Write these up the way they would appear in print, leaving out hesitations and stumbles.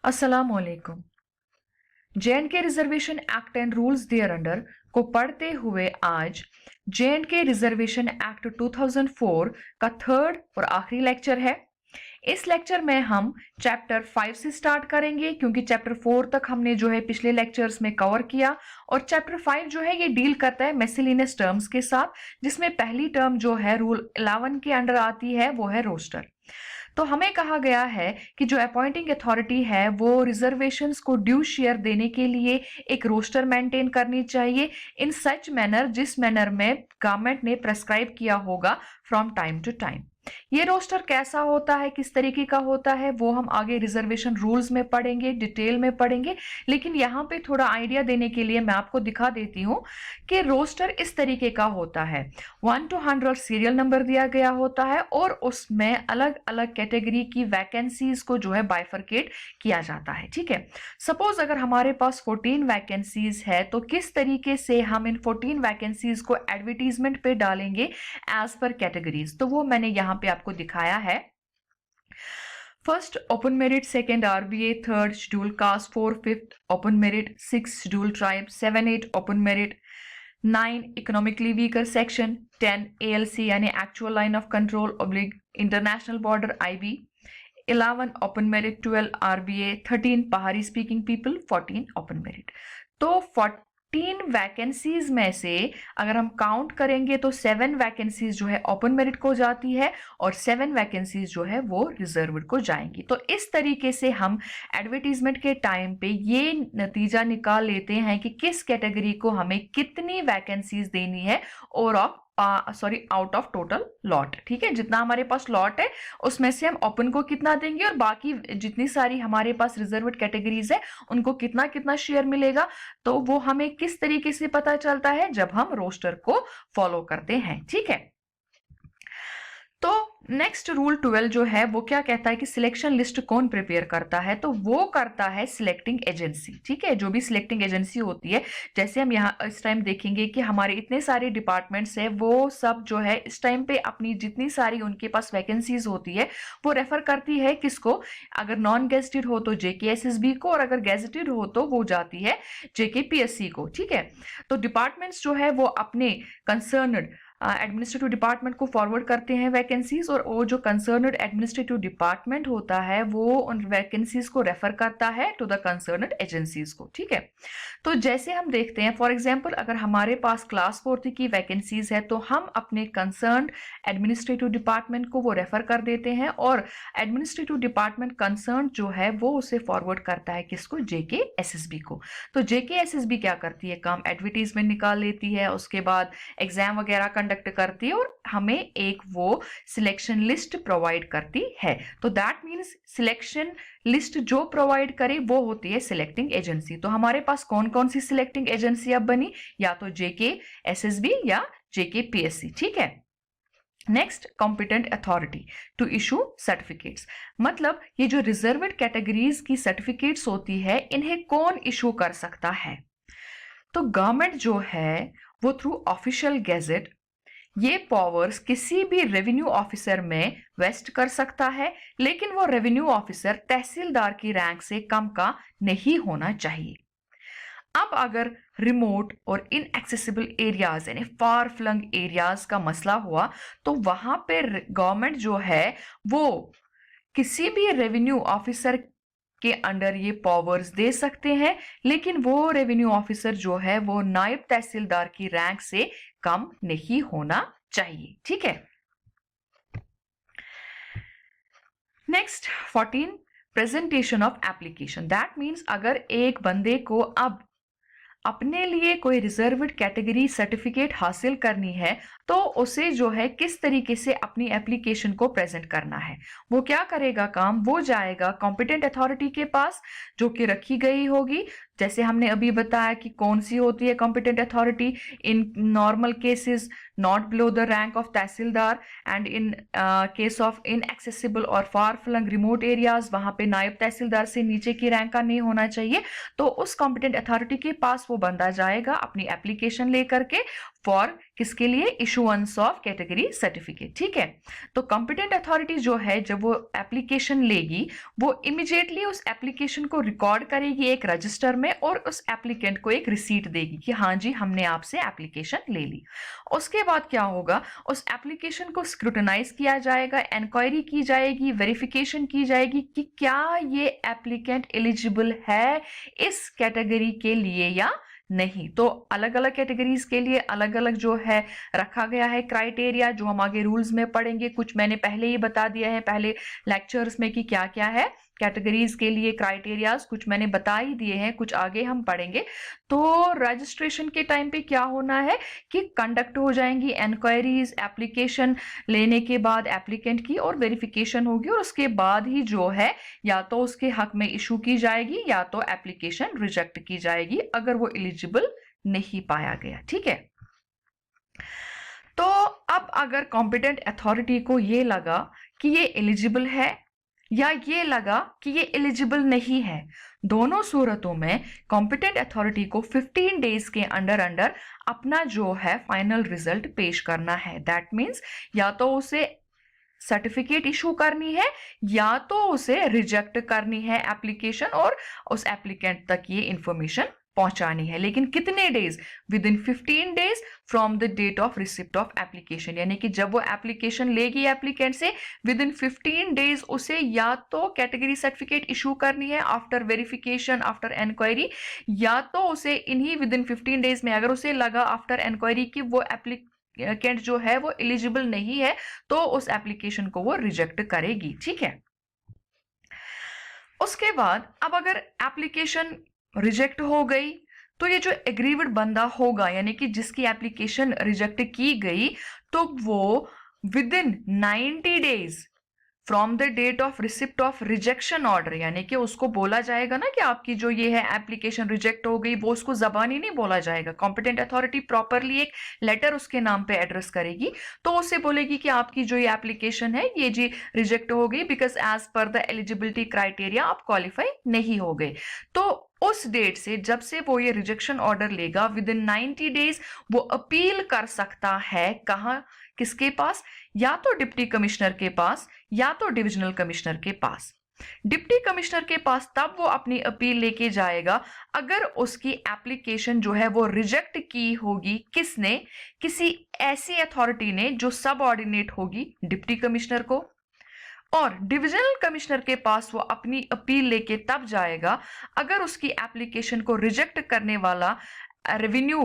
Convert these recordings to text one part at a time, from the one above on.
अस्सलामुअलैकुम। J and K reservation act and rules thereunder को पढ़ते हुए आज जे.एंड.के रिजर्वेशन एक्ट 2004 का थर्ड और आखिरी लेक्चर है। इस लेक्चर में हम चैप्टर 5 से स्टार्ट करेंगे क्योंकि चैप्टर 4 तक हमने जो है पिछले लेक्चर्स में कवर किया, और चैप्टर 5 जो है ये डील करता है मिसलेनियस टर्म्स के साथ, जिसमें पहली टर्म जो है रूल 11 के अंडर आती है वो है रोस्टर। तो हमें कहा गया है कि जो अपॉइंटिंग अथॉरिटी है वो रिजर्वेशंस को ड्यू शेयर देने के लिए एक रोस्टर मेंटेन करनी चाहिए इन सच मैनर जिस मैनर में गवर्नमेंट ने प्रेस्क्राइब किया होगा फ्रॉम टाइम टू टाइम। ये रोस्टर कैसा होता है, किस तरीके का होता है, वो हम आगे रिजर्वेशन रूल्स में पढ़ेंगे, डिटेल में पढ़ेंगे। लेकिन यहाँ पे थोड़ा आइडिया देने के लिए मैं आपको दिखा देती हूँ कि रोस्टर इस तरीके का होता है। 1 to 100 सीरियल नंबर दिया गया होता है और उसमें अलग अलग कैटेगरी की वैकेंसीज को जो है बाइफरकेट किया जाता है। ठीक है, सपोज अगर हमारे पास 14 वैकेंसीज है तो किस तरीके से हम इन 14 वैकेंसीज को एडवर्टीजमेंट पे डालेंगे एज पर कैटेगरीज, तो वो मैंने यहाँ पे आपको दिखाया है। First open merit, second RBA, third schedule caste, 4 5th open merit, 6 schedule tribe, 7 8 open merit, 9 economically weaker section, 10 ALC यानी actual line of control oblique international border IB, 11 open merit, 12 RBA, 13 Pahari speaking people, 14 open merit. तो 14 vacancies में से अगर हम count करेंगे तो 7 vacancies जो है ओपन मेरिट को जाती है और 7 वैकेंसीज जो है वो रिजर्व्ड को जाएंगी। तो इस तरीके से हम एडवर्टीजमेंट के टाइम पे ये नतीजा निकाल लेते हैं कि किस कैटेगरी को हमें कितनी वैकेंसीज देनी है और आउट ऑफ टोटल लॉट। ठीक है, जितना हमारे पास लॉट है उसमें से हम ओपन को कितना देंगे और बाकी जितनी सारी हमारे पास रिजर्व्ड कैटेगरीज है उनको कितना कितना शेयर मिलेगा। तो वो हमें किस तरीके से पता चलता है, जब हम रोस्टर को फॉलो करते हैं। ठीक है, तो नेक्स्ट रूल 12 जो है वो क्या कहता है कि सिलेक्शन लिस्ट कौन प्रिपेयर करता है, तो वो करता है सिलेक्टिंग एजेंसी। ठीक है, जो भी सिलेक्टिंग एजेंसी होती है, जैसे हम यहाँ इस टाइम देखेंगे कि हमारे इतने सारे डिपार्टमेंट्स है, वो सब जो है इस टाइम पे अपनी जितनी सारी उनके पास वैकेंसीज होती है वो रेफर करती है किसको, अगर नॉन गेजेटेड हो तो जेकेएसएसबी को, और अगर गेजेटेड हो तो वो जाती है जेकेपीएससी को। ठीक है, तो डिपार्टमेंट्स जो है वो अपने कंसर्नड एडमिनिस्ट्रेटिव डिपार्टमेंट को फॉरवर्ड करते हैं वैकेंसीज, और वो जो कंसर्नड एडमिनिस्ट्रेटिव डिपार्टमेंट होता है वो उन वैकेंसीज को रेफर करता है टू द कंसर्नड एजेंसीज को। ठीक है, तो जैसे हम देखते हैं फॉर एग्जांपल अगर हमारे पास क्लास 4 की वैकेंसीज है तो हम अपने कंसर्नड एडमिनिस्ट्रेटिव डिपार्टमेंट को वो रेफर कर देते हैं, और एडमिनिस्ट्रेटिव डिपार्टमेंट कंसर्न जो है वो उसे फॉरवर्ड करता है किसको, जेकेएसएसबी को। तो जेकेएसएसबी क्या करती है, काम एडवर्टीजमेंट निकाल लेती है, उसके बाद एग्जाम वगैरह कंडक्ट करती है और हमें एक वो सिलेक्शन लिस्ट प्रोवाइड करती है। तो दैट मींस सिलेक्शन लिस्ट जो प्रोवाइड करे वो होती है सिलेक्टिंग एजेंसी। तो हमारे पास कौन कौन सी सिलेक्टिंग एजेंसी अब बनी, या तो जेकेएसएसबी या जेकेपीएससी। ठीक है, next competent authority to issue certificates, मतलब ये जो रिजर्व्ड कैटेगरीज की सर्टिफिकेट्स होती है इन्हें कौन इशू कर सकता है, तो गवर्नमेंट जो है वो थ्रू ऑफिशियल गैजेट ये पावर्स किसी भी रेवेन्यू ऑफिसर में वेस्ट कर सकता है, लेकिन वो रेवेन्यू ऑफिसर तहसीलदार की रैंक से कम का नहीं होना चाहिए। अब अगर रिमोट और इनएक्सेसिबल एरियाज यानी फार फ्लंग एरियाज का मसला हुआ तो वहां पे गवर्नमेंट जो है वो किसी भी रेवेन्यू ऑफिसर के अंडर ये पावर्स दे सकते हैं, लेकिन वो रेवेन्यू ऑफिसर जो है वो नायब तहसीलदार की रैंक से कम नहीं होना चाहिए। ठीक है, next 14 presentation of application, that means अगर एक बंदे को अब अपने लिए कोई रिजर्व्ड कैटेगरी सर्टिफिकेट हासिल करनी है तो उसे जो है किस तरीके से अपनी एप्लीकेशन को प्रेजेंट करना है, वो क्या करेगा काम, वो जाएगा कॉम्पिटेंट अथॉरिटी के पास जो कि रखी गई होगी। जैसे हमने अभी बताया कि कौन सी होती है competent authority, in normal cases not below the rank of tehsildar, and in case of inaccessible और फार फ्लंग रिमोट एरियाज वहां पे नायब तहसीलदार से नीचे की रैंक का नहीं होना चाहिए। तो उस कॉम्पिटेंट अथॉरिटी के पास वो बंदा जाएगा अपनी एप्लीकेशन लेकर के, फॉर किसके लिए? Issuance of category certificate. ठीक है, तो कॉम्पिटेंट अथॉरिटी जो है जब वो एप्लीकेशन लेगी वो इमीडिएटली उस एप्लीकेशन को रिकॉर्ड करेगी एक रजिस्टर में और उस एप्लीकेंट को एक रिसीट देगी कि हाँ जी हमने आपसे एप्लीकेशन ले ली। उसके बाद क्या होगा, उस एप्लीकेशन को स्क्रूटनाइज किया जाएगा, इंक्वायरी की जाएगी, वेरिफिकेशन की जाएगी कि क्या ये एप्लीकेंट एलिजिबल है इस कैटेगरी के लिए या नहीं। तो अलग अलग कैटेगरीज के लिए अलग अलग जो है रखा गया है क्राइटेरिया, जो हम आगे रूल्स में पढ़ेंगे। कुछ मैंने पहले ही बता दिया है पहले लेक्चर्स में कि क्या क्या है कैटेगरीज के लिए क्राइटेरियाज, कुछ मैंने बता ही दिए हैं, कुछ आगे हम पढ़ेंगे। तो रजिस्ट्रेशन के टाइम पे क्या होना है कि कंडक्ट हो जाएंगी इंक्वायरीज एप्लीकेशन लेने के बाद एप्लीकेंट की, और वेरिफिकेशन होगी, और उसके बाद ही जो है या तो उसके हक में इशू की जाएगी या तो एप्लीकेशन रिजेक्ट की जाएगी अगर वो एलिजिबल नहीं पाया गया। ठीक है, तो अब अगर कॉम्पिटेंट अथॉरिटी को ये लगा कि ये एलिजिबल है या ये लगा कि ये एलिजिबल नहीं है, दोनों सूरतों में कॉम्पिटेंट अथॉरिटी को 15 डेज के अंडर अपना जो है फाइनल रिजल्ट पेश करना है। दैट मीन्स या तो उसे सर्टिफिकेट इशू करनी है या तो उसे रिजेक्ट करनी है एप्लीकेशन और उस एप्लीकेंट तक ये इंफॉर्मेशन पहुंचानी है। लेकिन कितने days? Within 15 days from the date of receipt of application, यानी कि जब वो एप्लीकेशन लेगी एप्लीकेंट से विद इन 15 डेज उसे या तो कैटेगरी सर्टिफिकेट इशू करनी है आफ्टर वेरिफिकेशन आफ्टर इंक्वायरी, या तो उसे इन्हीं विद इन 15 डेज में अगर उसे लगा आफ्टर इंक्वायरी कि वो एप्लीकेंट जो है वो एलिजिबल नहीं है तो उस एप्लीकेशन को वो रिजेक्ट करेगी। ठीक है, उसके बाद अब अगर एप्लीकेशन रिजेक्ट हो गई तो ये जो एग्रीव्ड बंदा होगा यानी कि जिसकी एप्लीकेशन रिजेक्ट की गई, तो वो within 90 days from the date of receipt of rejection order, यानी कि उसको बोला जाएगा ना कि आपकी जो ये है एप्लीकेशन रिजेक्ट हो गई, वो उसको जबानी नहीं बोला जाएगा। कॉम्पिटेंट अथॉरिटी प्रॉपरली एक लेटर उसके नाम पे एड्रेस करेगी, तो उससे बोलेगी कि आपकी जो ये एप्लीकेशन है ये जी रिजेक्ट हो गई because as per the eligibility criteria आप क्वालिफाई नहीं हो गए। तो उस डेट से जब से वो ये रिजेक्शन ऑर्डर लेगा विद इन 90 डेज वो अपील कर सकता है। कहाँ? किसके पास? या तो डिप्टी कमिश्नर के पास या तो डिविजनल कमिश्नर के पास। डिप्टी कमिश्नर के पास तब वो अपनी अपील लेके जाएगा अगर उसकी एप्लीकेशन जो है वो रिजेक्ट की होगी। किसने? किसी ऐसी अथॉरिटी ने जो सब ऑर्डिनेट होगी डिप्टी कमिश्नर को। और डिविजनल कमिश्नर के पास वो अपनी अपील लेके तब जाएगा अगर उसकी एप्लीकेशन को रिजेक्ट करने वाला रेवेन्यू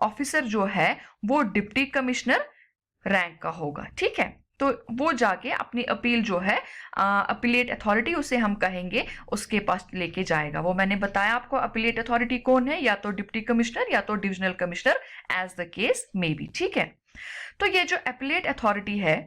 ऑफिसर जो है वो डिप्टी कमिश्नर रैंक का होगा। ठीक है, तो वो जाके अपनी अपील जो है अपीलेट अथॉरिटी उसे हम कहेंगे उसके पास लेके जाएगा। वो मैंने बताया आपको अपीलेट अथॉरिटी कौन है, या तो डिप्टी कमिश्नर या तो divisional commissioner as the case may be. ठीक है, तो ये जो अपीलेट अथॉरिटी है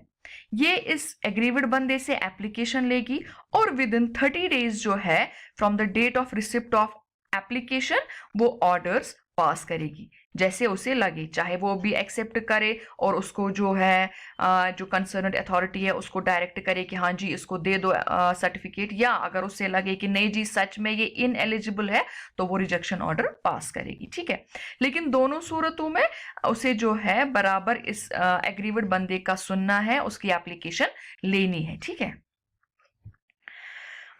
ये इस एग्रीव्ड बंदे से एप्लीकेशन लेगी और विद इन 30 डेज जो है from the date of receipt of application वो ऑर्डर्स पास करेगी जैसे उसे लगे, चाहे वो भी एक्सेप्ट करे और उसको जो है जो कंसर्न्ड अथॉरिटी है उसको डायरेक्ट करे कि हाँ जी इसको दे दो सर्टिफिकेट, या अगर उसे लगे कि नहीं जी सच में ये इनएलिजिबल है तो वो रिजेक्शन ऑर्डर पास करेगी। ठीक है, लेकिन दोनों सूरतों में उसे जो है बराबर इस एग्रीव्ड बंदे का सुनना है, उसकी एप्लीकेशन लेनी है। ठीक है,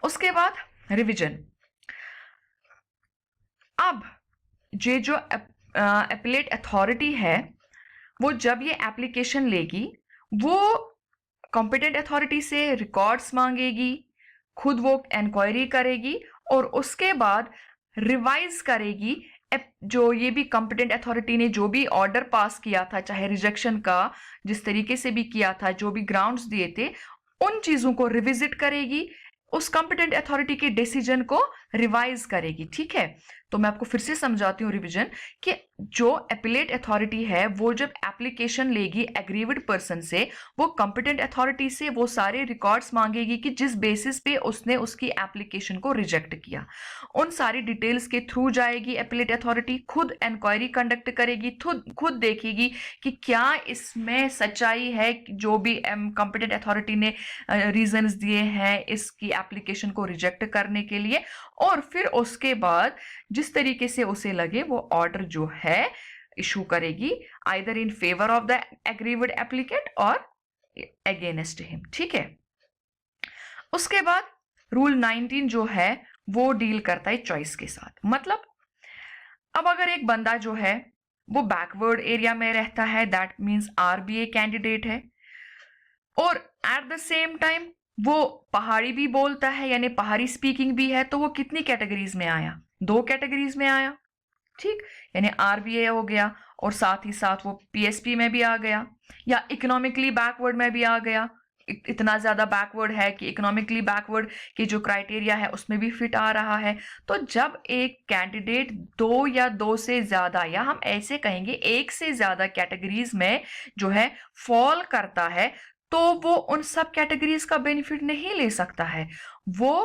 उसके बाद रिविजन। अब ये जो अपीलेट अथॉरिटी है वो जब ये एप्लीकेशन लेगी वो कॉम्पिटेंट अथॉरिटी से रिकॉर्ड्स मांगेगी, खुद वो इंक्वायरी करेगी और उसके बाद रिवाइज करेगी जो ये भी कॉम्पिटेंट अथॉरिटी ने जो भी ऑर्डर पास किया था, चाहे रिजेक्शन का जिस तरीके से भी किया था, जो भी ग्राउंड्स दिए थे उन चीजों को रिविजिट करेगी, उस कॉम्पिटेंट अथॉरिटी के डिसीजन को रिवाइज करेगी। ठीक है, तो मैं आपको फिर से समझाती हूँ रिवीजन कि जो अपीलेट अथॉरिटी है वो जब एप्लीकेशन लेगी एग्रीव्ड पर्सन से वो कॉम्पिटेंट अथॉरिटी से वो सारे रिकॉर्ड्स मांगेगी कि जिस बेसिस पे उसने उसकी एप्लीकेशन को रिजेक्ट किया, उन सारी डिटेल्स के थ्रू जाएगी अपीलेट अथॉरिटी, खुद इंक्वायरी कंडक्ट करेगी, खुद देखेगी कि क्या इसमें सच्चाई है जो भी कॉम्पिटेंट अथॉरिटी ने रीजंस दिए हैं इसकी एप्लीकेशन को रिजेक्ट करने के लिए, और फिर उसके बाद जिस तरीके से उसे लगे वो ऑर्डर जो है इशू करेगी, either in favour of the aggrieved applicant और अगेंस्ट हिम। ठीक है, उसके बाद रूल 19 जो है वो डील करता है चॉइस के साथ। मतलब अब अगर एक बंदा जो है वो बैकवर्ड एरिया में रहता है, दैट मीन्स आरबीए कैंडिडेट है, और एट द सेम टाइम वो पहाड़ी भी बोलता है यानी पहाड़ी स्पीकिंग भी है, तो वो कितनी कैटेगरीज में आया? 2 कैटेगरीज में आया। ठीक, यानी आरबीए हो गया और साथ ही साथ वो पीएसपी में भी आ गया, या इकोनॉमिकली बैकवर्ड में भी आ गया। इतना ज्यादा बैकवर्ड है कि इकोनॉमिकली बैकवर्ड के जो क्राइटेरिया है उसमें भी फिट आ रहा है। तो जब एक कैंडिडेट 2 या 2 से ज्यादा, या हम ऐसे कहेंगे 1 से ज्यादा कैटेगरीज में जो है फॉल करता है, तो वो उन सब कैटेगरीज का बेनिफिट नहीं ले सकता है। वो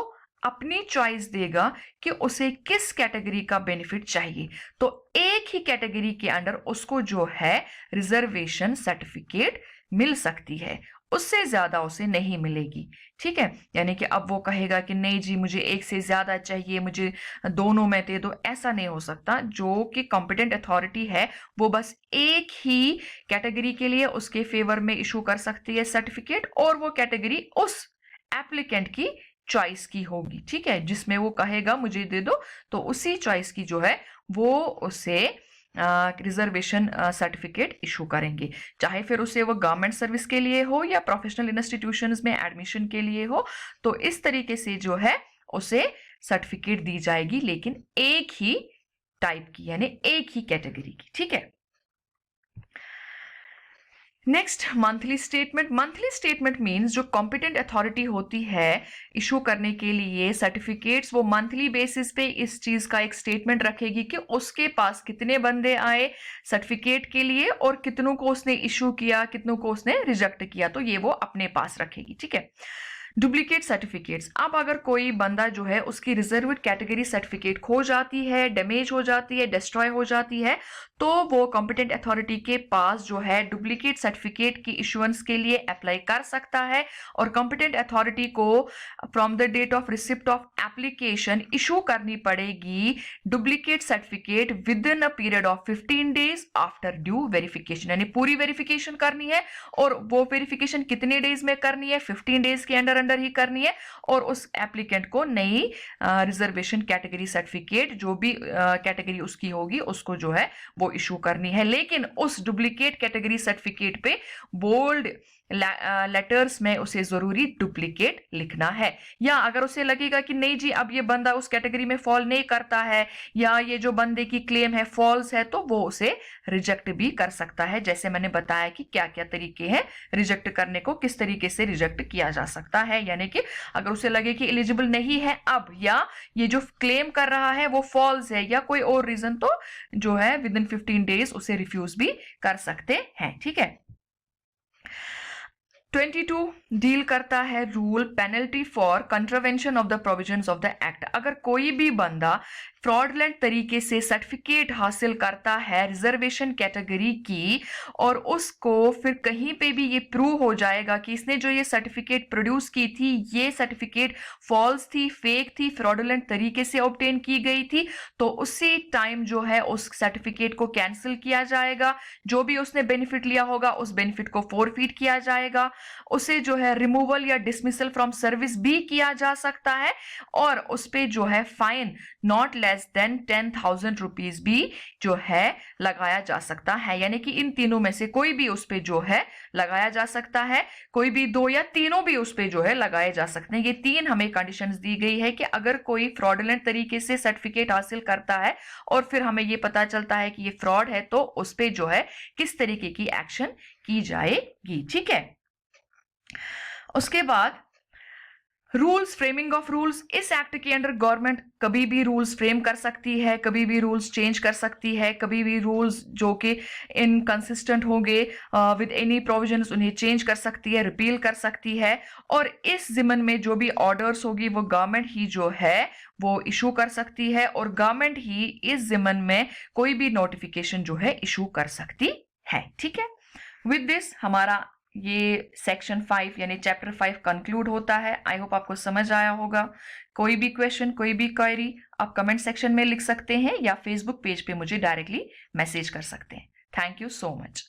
अपनी चॉइस देगा कि उसे किस कैटेगरी का बेनिफिट चाहिए। तो एक ही कैटेगरी के अंडर उसको जो है रिजर्वेशन सर्टिफिकेट मिल सकती है, उससे ज्यादा उसे नहीं मिलेगी। ठीक है, यानी कि अब वो कहेगा कि नहीं जी मुझे 1 से ज्यादा चाहिए, मुझे दोनों में दे दो, ऐसा नहीं हो सकता। जो कि कॉम्पिटेंट अथॉरिटी है वो बस एक ही कैटेगरी के लिए उसके फेवर में इशू कर सकती है सर्टिफिकेट, और वो कैटेगरी उस एप्लीकेंट की चॉइस की होगी। ठीक है, जिसमें वो कहेगा मुझे दे दो, तो उसी चॉइस की जो है वो उसे रिजर्वेशन सर्टिफिकेट इशू करेंगे, चाहे फिर उसे वो गवर्नमेंट सर्विस के लिए हो या प्रोफेशनल इंस्टीट्यूशंस में एडमिशन के लिए हो। तो इस तरीके से जो है उसे सर्टिफिकेट दी जाएगी, लेकिन एक ही टाइप की यानी एक ही कैटेगरी की। ठीक है, next monthly statement. Monthly statement means जो कॉम्पिटेंट अथॉरिटी होती है इशू करने के लिए सर्टिफिकेट्स, वो मंथली बेसिस पे इस चीज का एक स्टेटमेंट रखेगी कि उसके पास कितने बंदे आए सर्टिफिकेट के लिए और कितनों को उसने इशू किया, कितनों को उसने रिजेक्ट किया, तो ये वो अपने पास रखेगी। ठीक है, डुप्लीकेट सर्टिफिकेट्स। अब अगर कोई बंदा जो है उसकी रिजर्व्ड कैटेगरी सर्टिफिकेट खो जाती है, डैमेज हो जाती है, डिस्ट्रॉय हो जाती है, तो वो कॉम्पिटेंट अथॉरिटी के पास जो है डुप्लीकेट सर्टिफिकेट की इशुएंस के लिए अप्लाई कर सकता है, और कॉम्पिटेंट अथॉरिटी को from the date of receipt of application issue करनी पड़ेगी duplicate certificate within a period of 15 days after due verification. यानी पूरी वेरिफिकेशन करनी है, और वो वेरिफिकेशन कितने डेज में करनी है? 15 डेज के अंदर ही करनी है, और उस एप्लीकेंट को नई रिजर्वेशन कैटेगरी सर्टिफिकेट जो भी कैटेगरी उसकी होगी उसको जो है वो इशू करनी है। लेकिन उस डुप्लीकेट कैटेगरी सर्टिफिकेट पे बोल्ड लेटर्स में उसे जरूरी डुप्लीकेट लिखना है। या अगर उसे लगेगा कि नहीं जी अब ये बंदा उस कैटेगरी में फॉल नहीं करता है, या ये जो बंदे की क्लेम है फॉल्स है, तो वो उसे रिजेक्ट भी कर सकता है। जैसे मैंने बताया कि क्या क्या तरीके हैं रिजेक्ट करने को, किस तरीके से रिजेक्ट किया जा सकता है। यानी कि अगर उसे लगे कि एलिजिबल नहीं है अब, या ये जो क्लेम कर रहा है वो फॉल्स है, या कोई और रीजन, तो जो है विद इन 15 डेज उसे रिफ्यूज भी कर सकते हैं। ठीक है, 22 डील करता है rule penalty for contravention of the provisions of the act. अगर कोई भी बंदा फ्रॉडलेंट तरीके से सर्टिफिकेट हासिल करता है रिजर्वेशन कैटेगरी की, और उसको फिर कहीं पे भी ये प्रूव हो जाएगा कि इसने जो ये सर्टिफिकेट प्रोड्यूस की थी ये सर्टिफिकेट फॉल्स थी, फेक थी, फ्रॉडलेंट तरीके से ऑब्टेन की गई थी, तो उसी टाइम जो है उस सर्टिफिकेट को कैंसिल किया जाएगा। जो भी उसने बेनिफिट लिया होगा उस बेनिफिट को फोरफीट किया जाएगा। उसे जो है रिमूवल या डिसमिसल फ्रॉम सर्विस भी किया जा सकता है, और उस पे जो है fine not less than 10,000 rupees भी जो है लगाया जा सकता है। यानी कि इन तीनों में से कोई भी उस पे जो है लगाया जा सकता है, कोई भी 2 या तीनों भी उस पे जो है लगाए जा सकते हैं। ये 3 हमें कंडीशंस दी गई है कि अगर कोई फ्रॉडलेंट तरीके से सर्टिफिकेट हासिल करता है और फिर हमें ये पता चलता है कि ये फ्रॉड है, तो उस पे जो है किस तरीके की एक्शन की जाएगी। ठीक है, उसके बाद रूल्स, फ्रेमिंग ऑफ रूल्स। इस एक्ट के अंडर गवर्नमेंट कभी भी रूल्स फ्रेम कर सकती है, कभी भी रूल्स चेंज कर सकती है, कभी भी रूल्स जो कि इनकंसिस्टेंट होंगे विद एनी प्रोविजंस उन्हें चेंज कर सकती है, रिपील कर सकती है। और इस जिमन में जो भी ऑर्डर्स होगी वो गवर्नमेंट ही जो है वो इशू कर सकती है, और गवर्नमेंट ही इस जिमन में कोई भी नोटिफिकेशन जो है इशू कर सकती है। ठीक है, विद दिस हमारा ये सेक्शन 5 यानी चैप्टर 5 कंक्लूड होता है। आई होप आपको समझ आया होगा। कोई भी क्वेश्चन, कोई भी क्वेरी आप कमेंट सेक्शन में लिख सकते हैं या फेसबुक पेज पे मुझे डायरेक्टली मैसेज कर सकते हैं। Thank you so much.